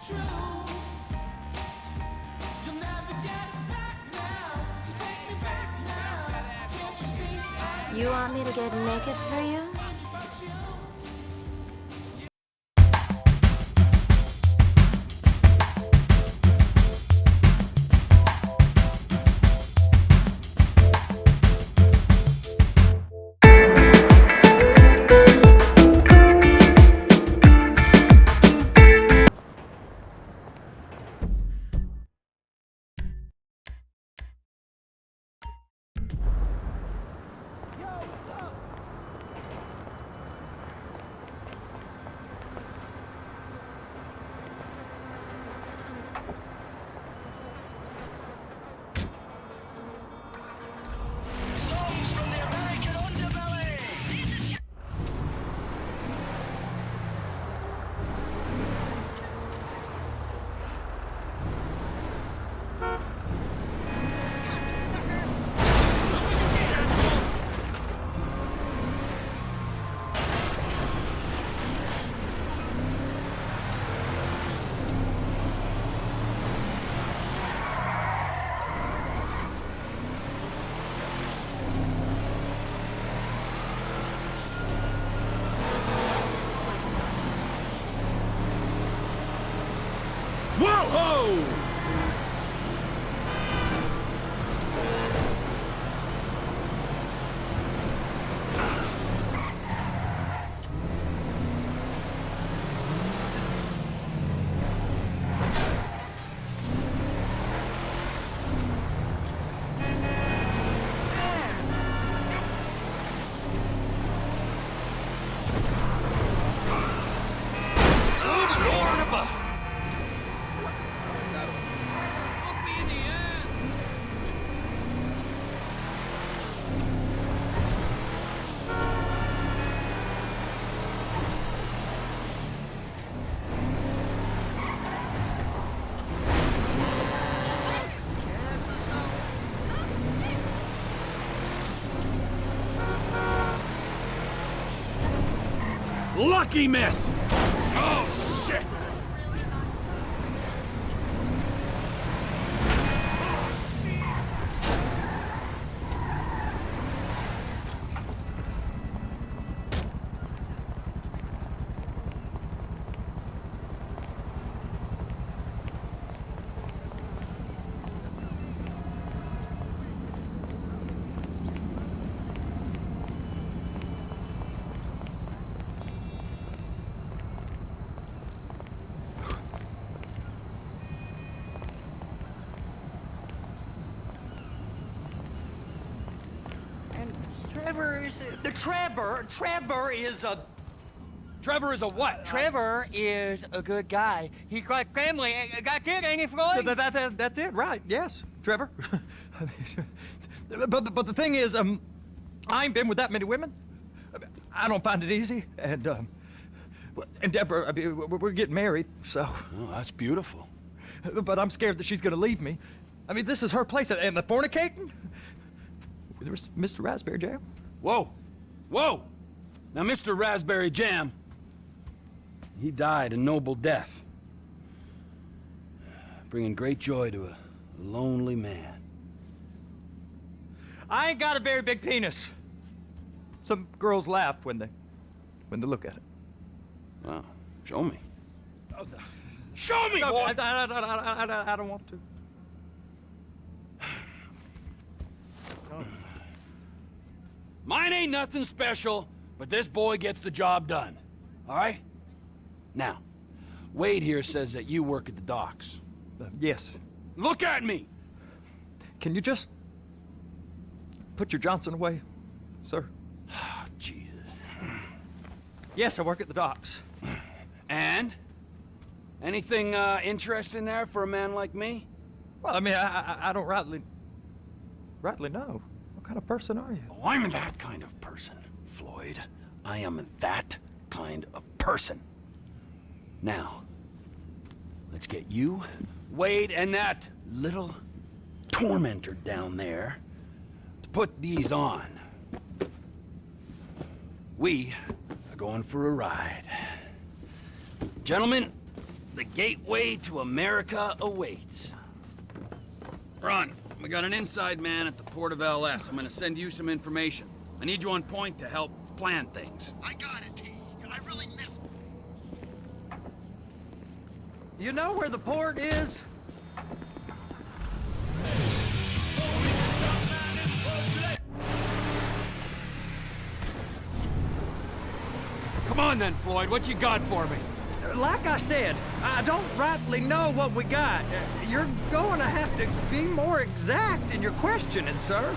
You want me to get naked for you? Whoa-ho! Lucky miss! Oh, shit! Trevor is a what? Trevor is a good guy. He's got family. Got kid, ain't he, Floyd? That's it, right? Yes, Trevor. but the thing is, I ain't been with that many women. I don't find it easy, and Deborah, I mean, we're getting married, so. Oh, that's beautiful. But I'm scared that she's gonna leave me. I mean, this is her place, and the fornicating? There's Mr. Raspberry Jam. Whoa! Whoa! Now, Mr. Raspberry Jam, he died a noble death, bringing great joy to a lonely man. I ain't got a very big penis. Some girls laugh when they look at it. Wow, show me. Oh, no. Show me, No, boy! I don't want to. Mine ain't nothing special, but this boy gets the job done. All right? Now, Wade here says that you work at the docks. Yes. Look at me! Can you just put your Johnson away, sir? Oh, Jesus. Yes, I work at the docks. And? Anything interesting there for a man like me? Well, I mean, I don't rightly know. What kind of person are you? Oh, I'm that kind of person, Floyd. I am that kind of person. Now, let's get you, Wade, and that little tormentor down there to put these on. We are going for a ride. Gentlemen, the gateway to America awaits. Ron, we got an inside man at the port of LS. I'm gonna send you some information. I need you on point to help plan things. I got it, T. I really miss... You know where the port is? Come on then, Floyd. What you got for me? Like I said, I don't rightly know what we got. You're going to have to be more exact in your questioning, sir.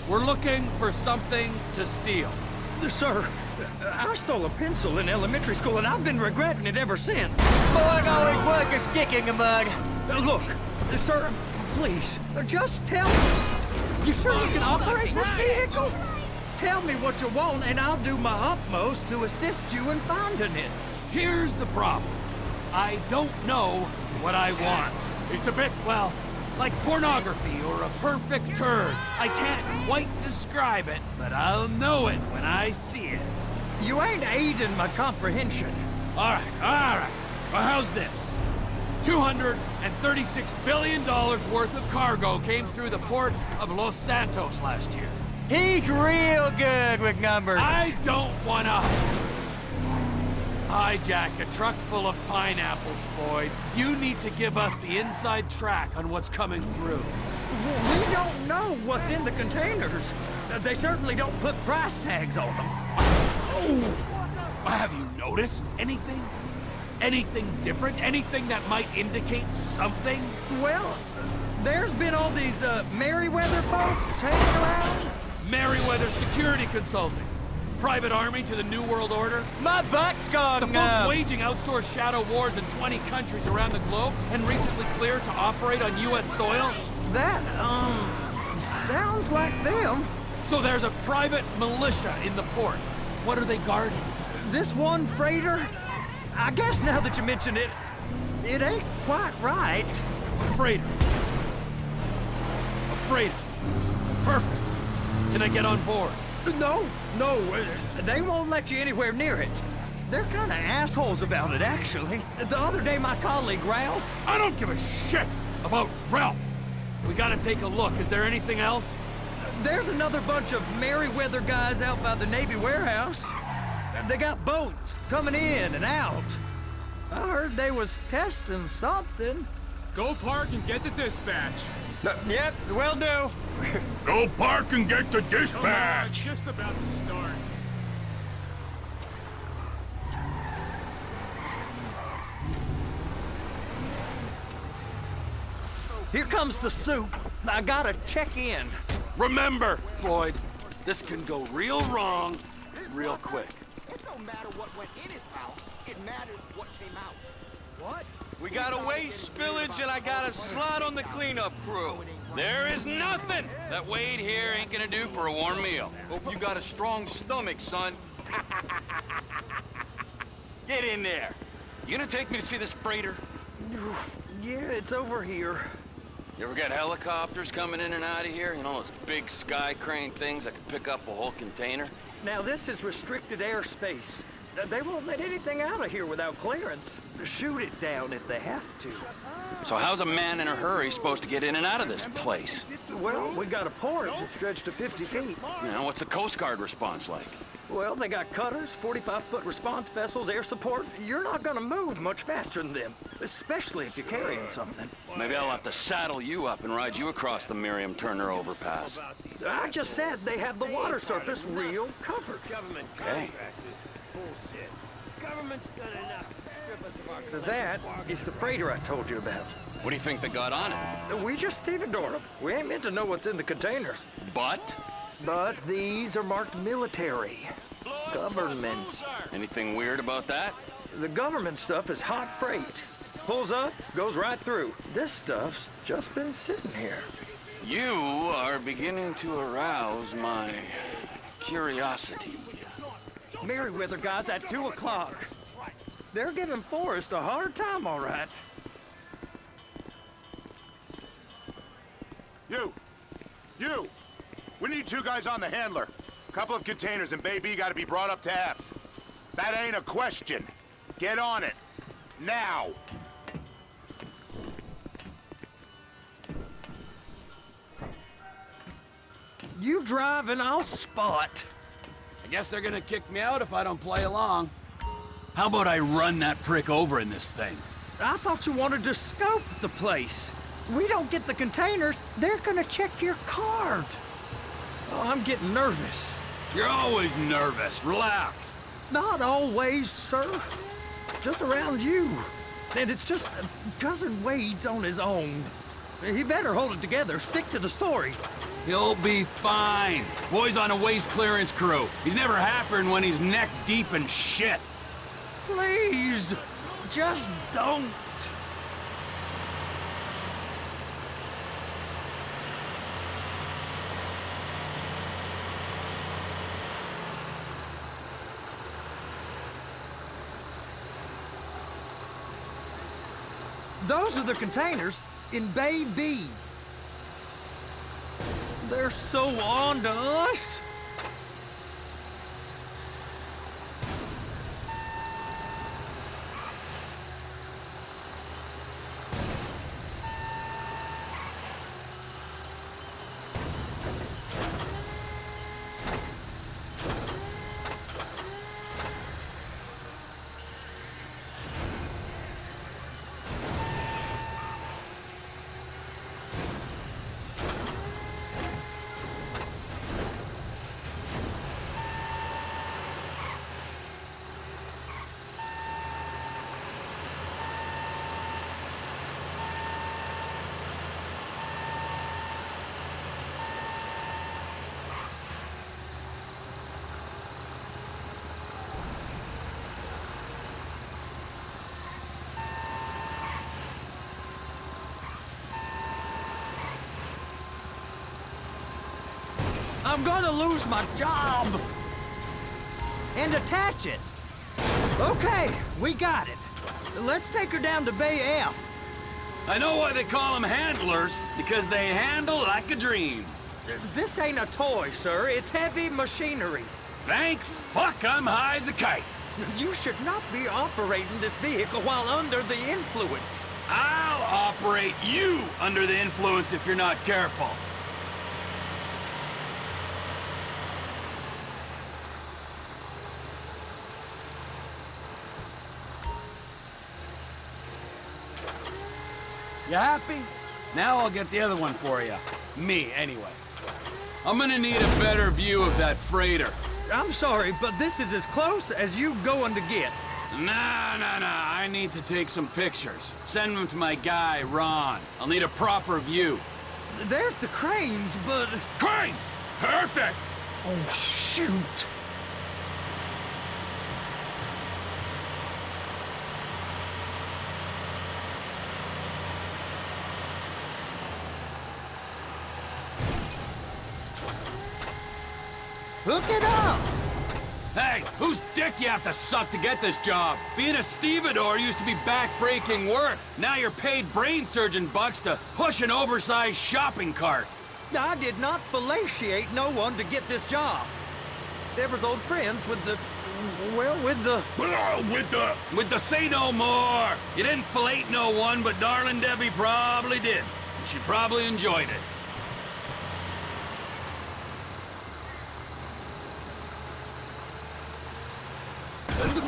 We're looking for something to steal. Sir, I stole a pencil in elementary school, and I've been regretting it ever since. Boy, always worth a stick in the mud. Look, sir, please, just tell me. You sure you can operate this vehicle? Tell me what you want, and I'll do my utmost to assist you in finding it. Here's the problem. I don't know what I want. It's a bit, well, like pornography or a perfect turd. I can't quite describe it, but I'll know it when I see it. You ain't aiding my comprehension. All right. Well, how's this? $236 billion worth of cargo came through the port of Los Santos last year. He's real good with numbers. I don't wanna hijack a truck full of pineapples, Floyd. You need to give us the inside track on what's coming through. We don't know what's in the containers. They certainly don't put price tags on them. Have you noticed anything? Anything different? Anything that might indicate something? Well, there's been all these Merryweather folks hanging around. Merryweather Security Consulting. Private army to the New World Order. My butt's gone The folks waging outsourced shadow wars in 20 countries around the globe and recently cleared to operate on U.S. soil. That, sounds like them. So there's a private militia in the port. What are they guarding? This one freighter? I guess now that you mention it, it ain't quite right. Freighter. A freighter. Perfect. Can I get on board? No, they won't let you anywhere near it. They're kind of assholes about it, actually. The other day, my colleague, Ralph... I don't give a shit about Ralph. We gotta take a look. Is there anything else? There's another bunch of Merryweather guys out by the Navy warehouse. They got boats coming in and out. I heard they was testing something. Go park and get to dispatch. Yep, will do. Go park and get the It's just about to start. Here comes the soup. I gotta check in. Remember, Floyd, this can go real wrong real quick. It don't matter what went in his mouth. It matters what came out. What? We got a waste spillage and I got a slot on the cleanup crew. There is nothing that Wade here ain't gonna do for a warm meal. Hope you got a strong stomach, son. Get in there. You gonna take me to see this freighter? Yeah, it's over here. You ever got helicopters coming in and out of here? You know, those big sky crane things that can pick up a whole container? Now, this is restricted airspace. They won't let anything out of here without clearance. Shoot it down if they have to. So how's a man in a hurry supposed to get in and out of this place? Well, we got a port that stretched to 50 feet. You know, what's the Coast Guard response like? Well, they got cutters, 45-foot response vessels, air support. You're not gonna move much faster than them, especially if you're carrying something. Maybe I'll have to saddle you up and ride you across the Miriam Turner overpass. I just said they have the water surface real covered. Okay. That is the freighter I told you about. What do you think they got on it? We just stevedored them. We ain't meant to know what's in the containers. But? But these are marked military. Government. Anything weird about that? The government stuff is hot freight. Pulls up, goes right through. This stuff's just been sitting here. You are beginning to arouse my curiosity. Merryweather guys at 2 o'clock. They're giving Forrest a hard time, all right. You! We need 2 guys on the handler. Couple of containers and Baby gotta be brought up to F. That ain't a question. Get on it. Now! You drive and I'll spot. I guess they're gonna kick me out if I don't play along. How about I run that prick over in this thing? I thought you wanted to scope the place. We don't get the containers, they're gonna check your card. Oh, I'm getting nervous. You're always nervous. Relax. Not always, sir. Just around you. And it's just Cousin Wade's on his own. He better hold it together, stick to the story. He'll be fine. Boy's on a waste clearance crew. He's never happier when he's neck deep in shit. Please, just don't. Those are the containers in Bay B. They're so on to us. I'm gonna lose my job. And attach it. Okay, we got it. Let's take her down to Bay F. I know why they call them handlers, because they handle like a dream. This ain't a toy, sir. It's heavy machinery. Thank fuck I'm high as a kite. You should not be operating this vehicle while under the influence. I'll operate you under the influence if you're not careful. You happy? Now I'll get the other one for you. Me, anyway. I'm gonna need a better view of that freighter. I'm sorry, but this is as close as you going to get. Nah. I need to take some pictures. Send them to my guy, Ron. I'll need a proper view. There's the cranes, but... Cranes! Perfect! Oh, shoot! Hook it up! Hey, whose dick you have to suck to get this job? Being a stevedore used to be back-breaking work. Now you're paid brain surgeon bucks to push an oversized shopping cart. I did not fellatiate no one to get this job. Deborah's old friends with the... well, with the... With the say no more. You didn't fellate no one, but darling Debbie probably did. She probably enjoyed it.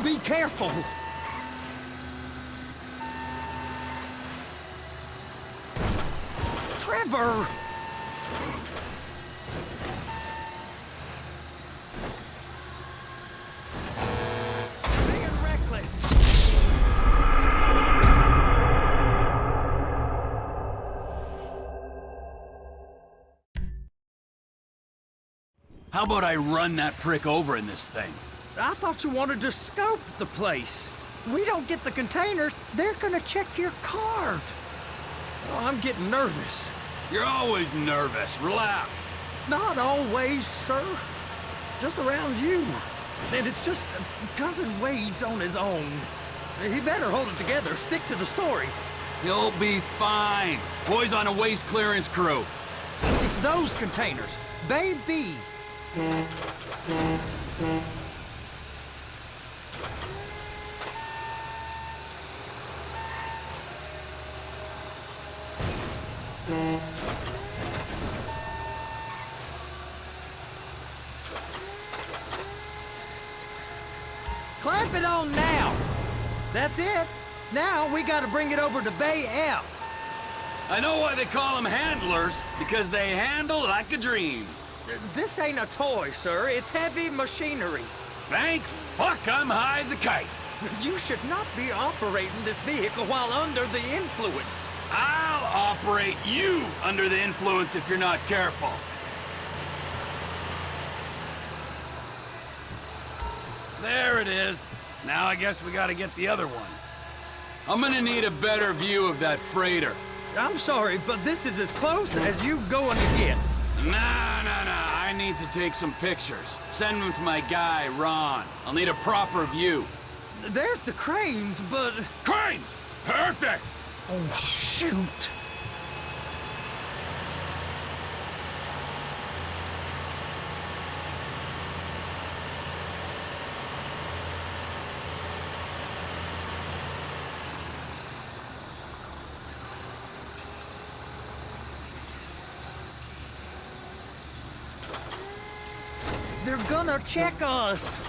Be careful! Trevor! Being reckless! How about I run that prick over in this thing? I thought you wanted to scope the place. We don't get the containers, they're gonna check your card. Oh, I'm getting nervous. You're always nervous. Relax. Not always, sir. Just around you. And it's just Cousin Wade's on his own. He better hold it together, stick to the story. You'll be fine. Boy's on a waste clearance crew. It's those containers. Bay B. That's it. Now we gotta bring it over to Bay F. I know why they call them handlers, because they handle like a dream. This ain't a toy, sir. It's heavy machinery. Thank fuck I'm high as a kite. You should not be operating this vehicle while under the influence. I'll operate you under the influence if you're not careful. There it is. Now I guess we gotta get the other one. I'm gonna need a better view of that freighter. I'm sorry, but this is as close as you going to get. Nah. I need to take some pictures. Send them to my guy, Ron. I'll need a proper view. There's the cranes, but... Cranes! Perfect! Oh, shoot! They're gonna check us!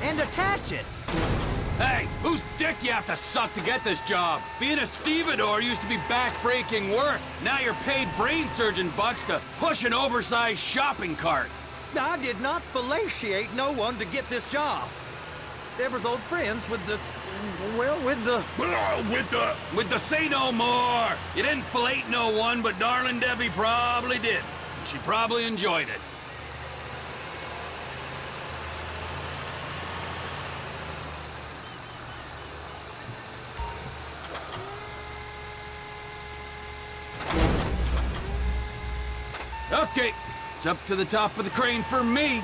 And attach it! Hey, whose dick you have to suck to get this job? Being a stevedore used to be back-breaking work. Now you're paid brain surgeon bucks to push an oversized shopping cart. I did not fellatiate no one to get this job. Deborah's old friends with the... well, with the... With the say no more! You didn't fillet no one, but darling Debbie probably did. She probably enjoyed it. Okay, it's up to the top of the crane for me.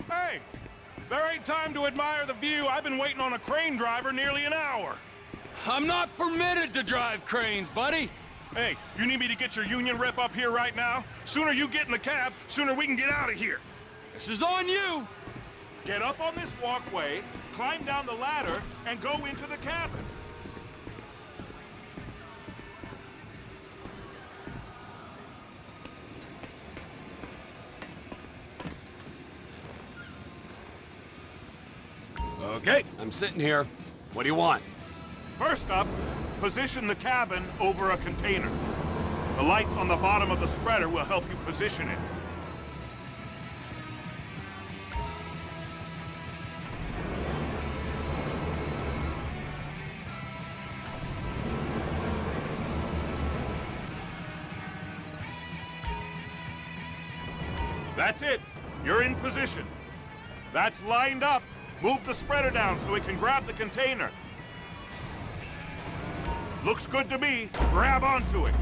Hey, there ain't time to admire the view. I've been waiting on a crane driver nearly an hour. I'm not permitted to drive cranes, buddy. Hey, you need me to get your union rep up here right now? Sooner you get in the cab, sooner we can get out of here. This is on you. Get up on this walkway, climb down the ladder, and go into the cabin. Okay, I'm sitting here. What do you want? First up, position the cabin over a container. The lights on the bottom of the spreader will help you position it. That's it. You're in position. That's lined up. Move the spreader down so it can grab the container. Looks good to me. Grab onto it.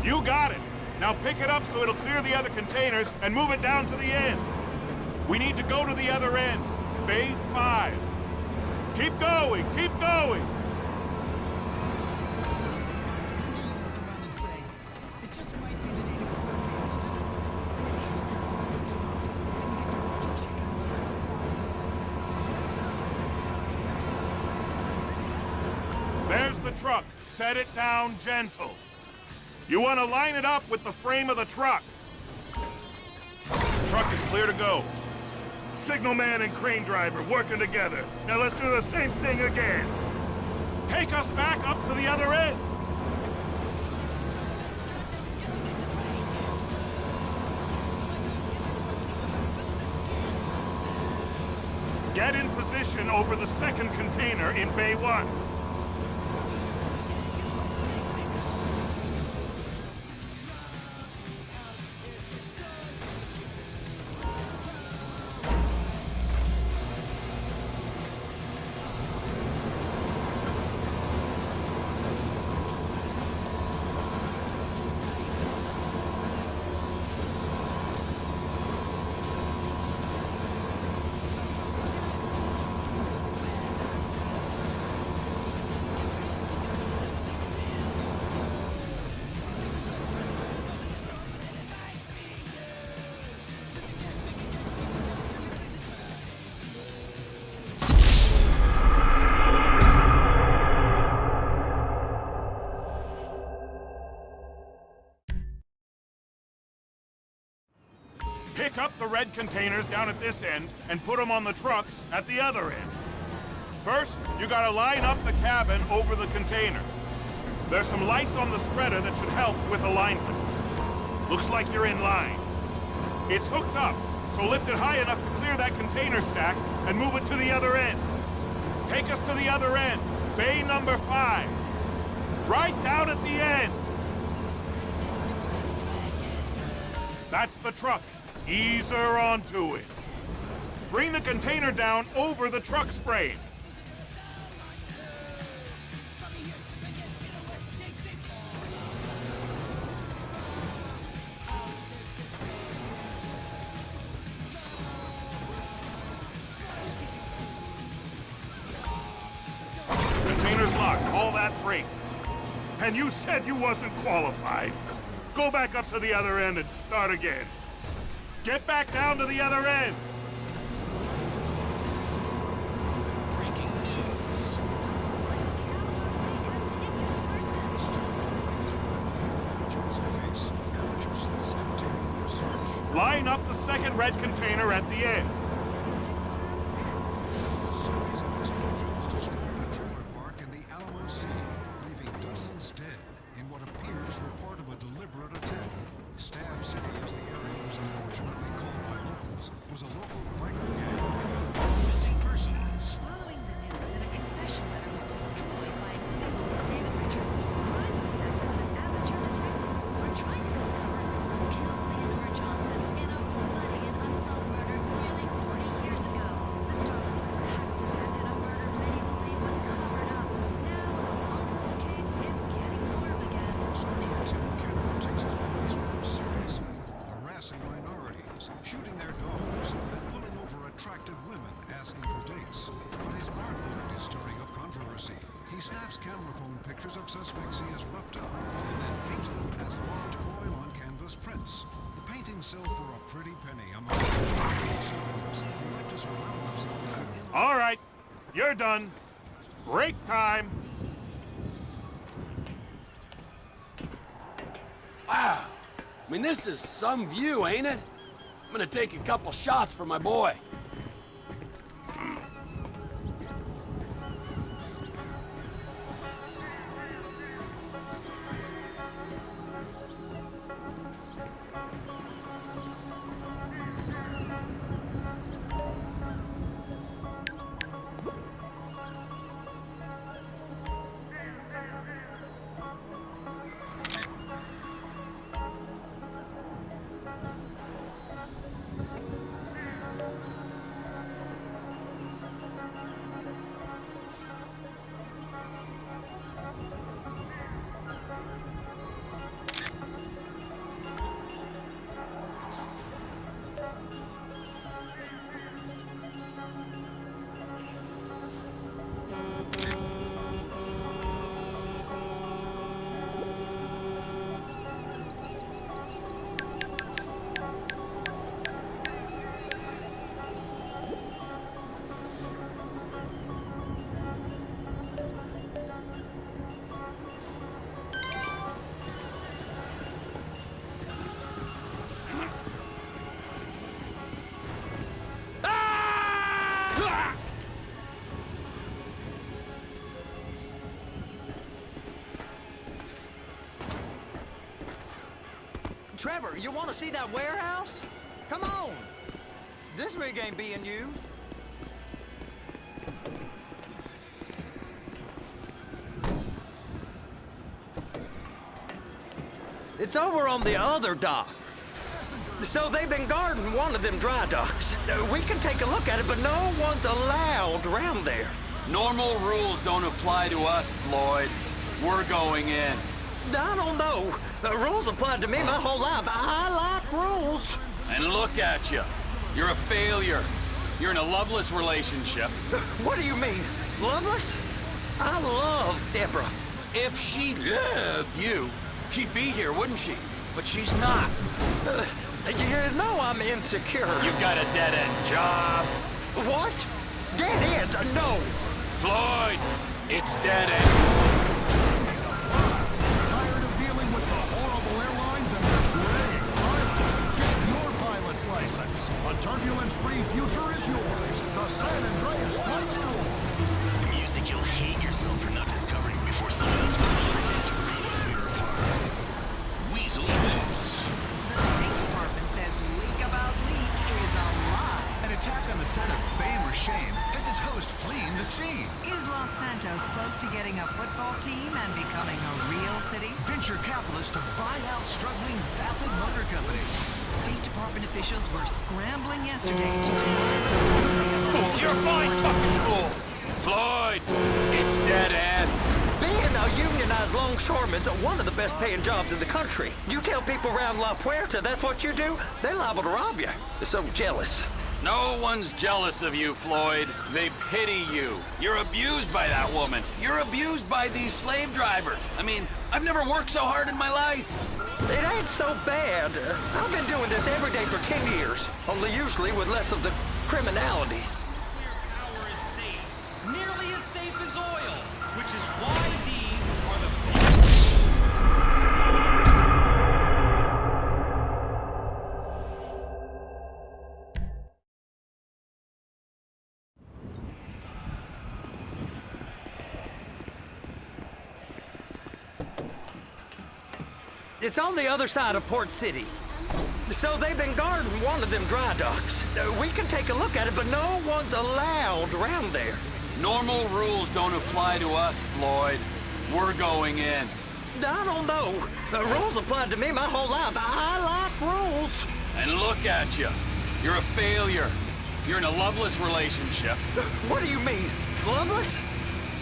You got it. Now pick it up so it'll clear the other containers and move it down to the end. We need to go to the other end. Bay 5. Keep going, keep going. There's the truck. Set it down gentle. You want to line it up with the frame of the truck. Truck is clear to go. Signalman and crane driver working together. Now let's do the same thing again. Take us back up to the other end. Get in position over the second container in Bay 1. Pick up the red containers down at this end and put them on the trucks at the other end. First, you gotta line up the cabin over the container. There's some lights on the spreader that should help with alignment. Looks like you're in line. It's hooked up, so lift it high enough to clear that container stack and move it to the other end. Take us to the other end, bay number 5. Right down at the end. That's the truck. Ease her onto it. Bring the container down over the truck's frame. Container's locked, all that freight. And you said you wasn't qualified. Go back up to the other end and start again. Get back down to the other end! Breaking news. Line up the second red container at the end. A series of explosions destroyed a trailer park in the Alamo Sea, leaving dozens dead in what appears were part of a deliberate attack. Stab City, as the area was unfortunately called by locals, was a local biker gang. Missing persons. Following the news that a confession letter was destroyed by a movie lawyer, David Richards, crime obsessives and amateur detectives were trying to discover who killed Leonora Johnson in a bloody and unsolved murder nearly 40 years ago. The starlet was hacked to death in a murder many believe was covered up. Now the long case is getting warm again. Sergeant Tim Kenner takes his police work seriously, harassing minorities, shooting their dogs, and pulling over attractive women asking for dates. But his artwork is stirring up controversy. He snaps camera phone pictures of suspects he has roughed up, and then paints them as large oil-on-canvas prints. The paintings sell for a pretty penny among consumers who like to surround themselves with All right, you're done. Break time. Wow. I mean, this is some view, ain't it? I'm gonna take a couple shots for my boy. Trevor, you want to see that warehouse? Come on. This rig ain't being used. It's over on the other dock. So they've been guarding one of them dry docks. We can take a look at it, but no one's allowed around there. Normal rules don't apply to us, Floyd. We're going in. I don't know. The rules applied to me my whole life. I like rules. And look at you. You're a failure. You're in a loveless relationship. What do you mean? Loveless? I love Deborah. If she loved you, she'd be here, wouldn't she? But she's not. You know I'm insecure. You've got a dead-end job. What? Dead end? No. Floyd, it's dead-end. Tired of dealing with the horrible airlines and their graying pilots? Get your pilot's license. future is yours. The San Andreas Flight School. Music you'll hate yourself for not discovering before someone else was willing to read your apart. Weasel News. The State Department says leak about leak is a lie. An attack on the site of fame or shame has its host fleeing the scene. Is Los Santos close to getting a football team and becoming a real city? Venture capitalists to buy out struggling vapid motor company. State Department officials were scrambling yesterday to deny the falsity of You're fine, fucking fool! Floyd, it's dead end. Being a unionized longshoreman's one of the best paying jobs in the country. You tell people around La Puerta that's what you do, they're liable to rob you. They're so jealous. No one's jealous of you, Floyd. They pity you. You're abused by that woman. You're abused by these slave drivers. I mean, I've never worked so hard in my life. It ain't so bad. I've been doing this every day for 10 years, only usually with less of the criminality. Nuclear power is safe. Nearly as safe as oil, which is why these are the It's on the other side of Port City. So they've been guarding one of them dry docks. We can take a look at it, but no one's allowed around there. Normal rules don't apply to us, Floyd. We're going in. I don't know. The rules applied to me my whole life. I like rules. And look at you. You're a failure. You're in a loveless relationship. What do you mean? Loveless?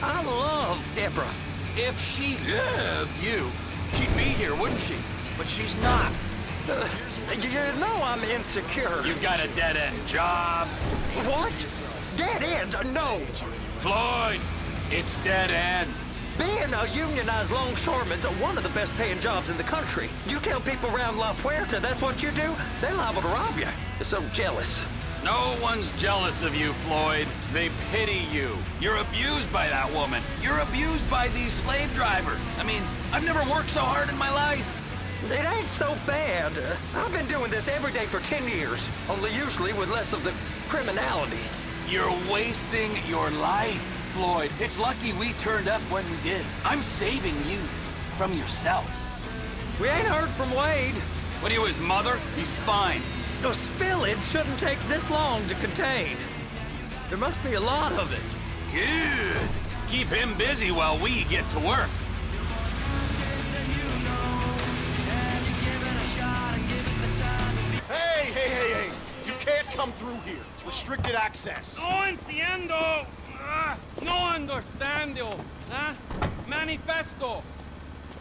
I love Deborah. If she loved you, she'd be here, wouldn't she? But she's not. You know I'm insecure. You've got a dead-end job. What? Dead end? No. Floyd, it's dead end. Being a unionized longshoreman's one of the best paying jobs in the country. You tell people around La Puerta that's what you do, they're liable to rob you. They're so jealous. No one's jealous of you, Floyd. They pity you. You're abused by that woman. You're abused by these slave drivers. I mean, I've never worked so hard in my life. It ain't so bad. I've been doing this every day for 10 years, only usually with less of the criminality. You're wasting your life, Floyd. It's lucky we turned up when we did. I'm saving you from yourself. We ain't heard from Wade. What are you, his mother? He's fine. The spillage shouldn't take this long to contain. There must be a lot of it. Good. Keep him busy while we get to work. Hey! You can't come through here. It's restricted access. No entiendo. No understando. Manifesto.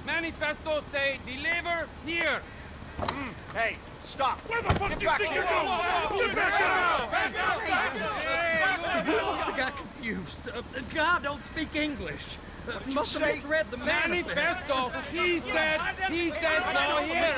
Manifesto say deliver here. Hey, stop. Where the fuck do you think you're going? I must have got confused. God don't speak English. Must have misread the manifesto. He said no here.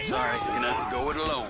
Sorry, you're gonna have to go it alone.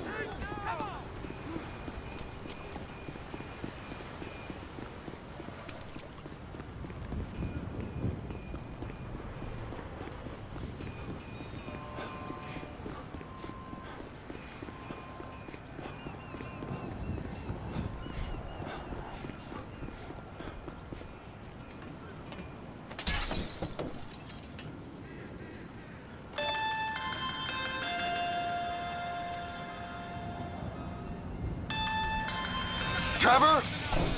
Trevor,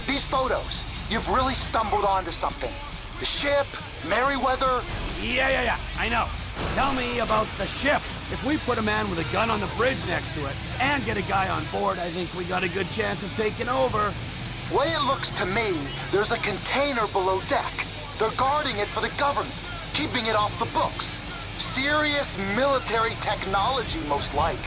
these photos, you've really stumbled onto something. The ship, Merryweather. Yeah, I know. Tell me about the ship. If we put a man with a gun on the bridge next to it and get a guy on board, I think we got a good chance of taking over. Way it looks to me, there's a container below deck. They're guarding it for the government, keeping it off the books. Serious military technology, most like.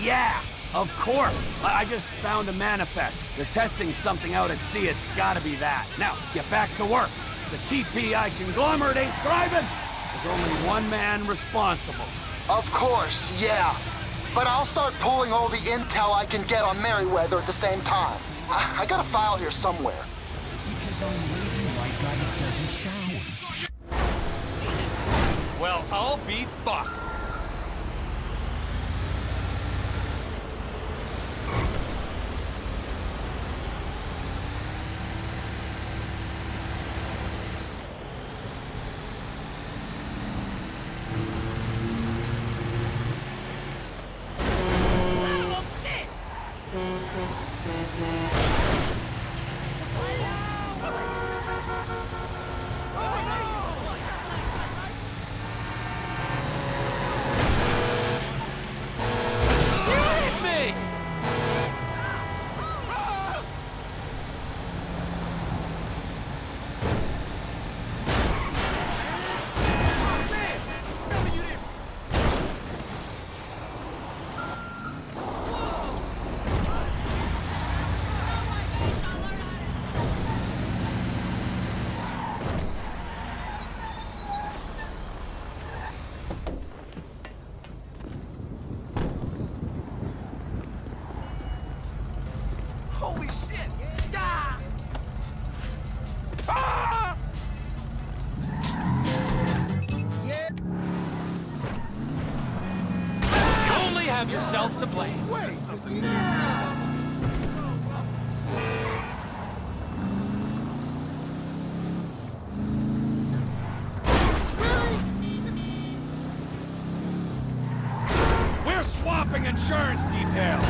Yeah, of course. I just found a manifest. They're testing something out at sea. It's gotta be that. Now, get back to work. The TPI conglomerate ain't thriving. There's only one man responsible. Of course, yeah. But I'll start pulling all the intel I can get on Merryweather at the same time. I got a file here somewhere. Because only lazy white guy that doesn't shower. Well, I'll be fucked. Holy shit! You only have yourself to blame. We're swapping insurance details.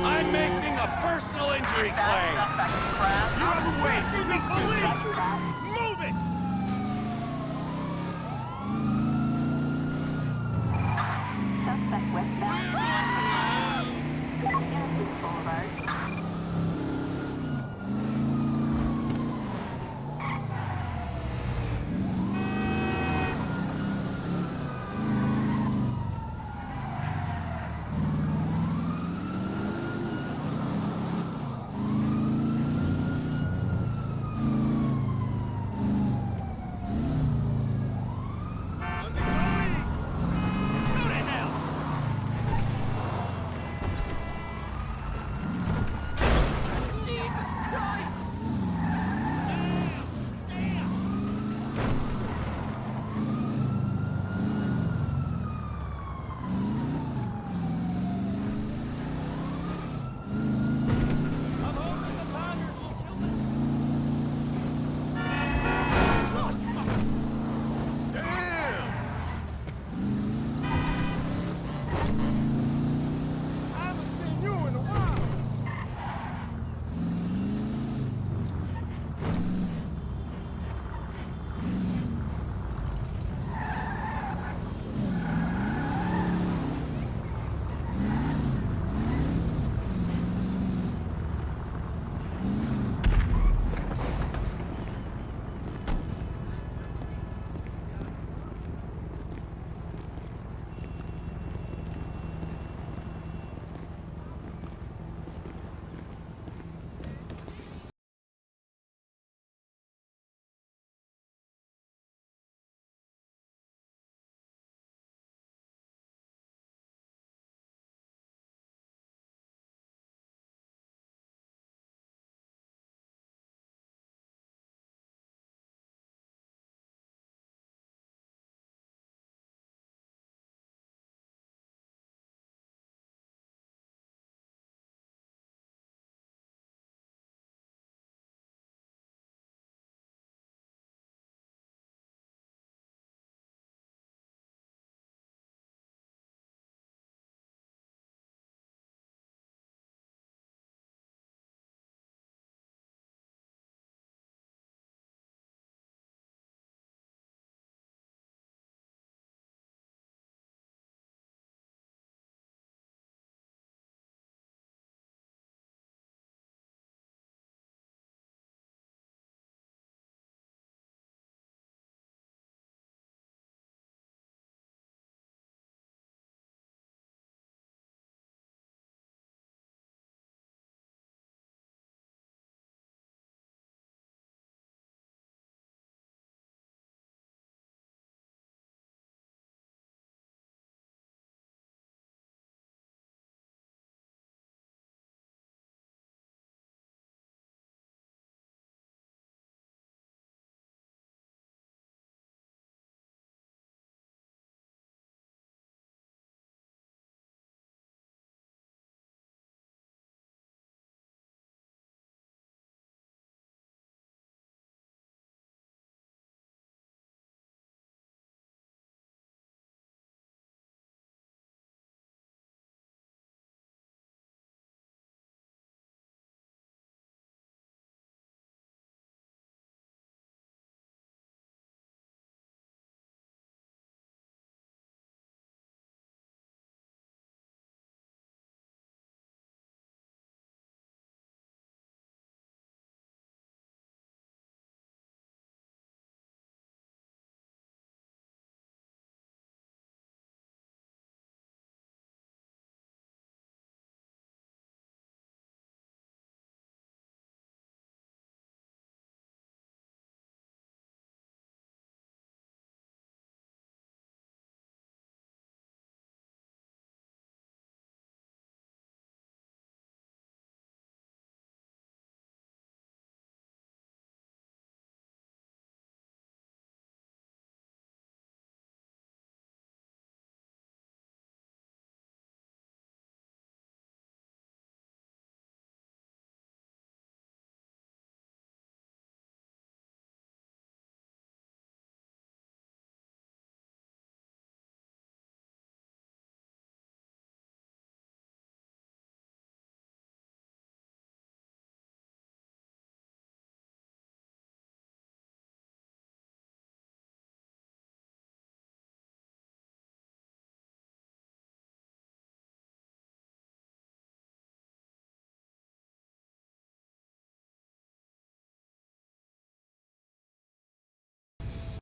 I'm making a personal injury claim. Out of the way! Police!